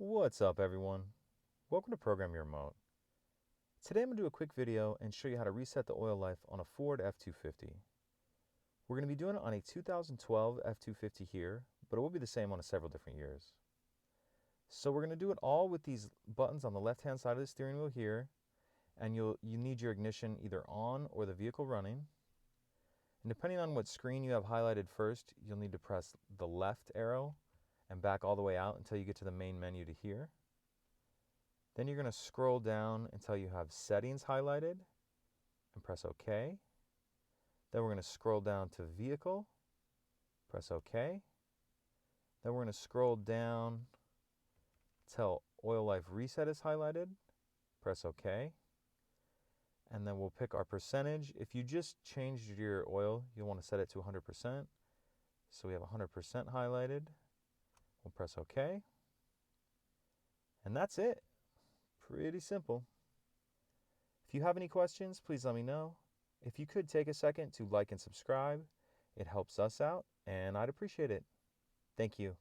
What's up, everyone? Welcome to Program Your Remote. Today I'm going to do a quick video and show you how to reset the oil life on a Ford F250. We're going to be doing it on a 2012 F250 here, but it will be the same on several different years. So we're going to do it all with these buttons on the left-hand side of the steering wheel here, and you need your ignition either on or the vehicle running. And depending on what screen you have highlighted first, you'll need to press the left arrow and back all the way out until you get to the main menu to here. Then you're going to scroll down until you have Settings highlighted and press OK. Then we're going to scroll down to Vehicle, press OK. Then we're going to scroll down till Oil Life Reset is highlighted, press OK. And then we'll pick our percentage. If you just changed your oil, you'll want to set it to 100%. So we have 100% highlighted. We'll press OK. And that's it. Pretty simple. If you have any questions, please let me know. If you could take a second to like and subscribe, it helps us out and I'd appreciate it. Thank you.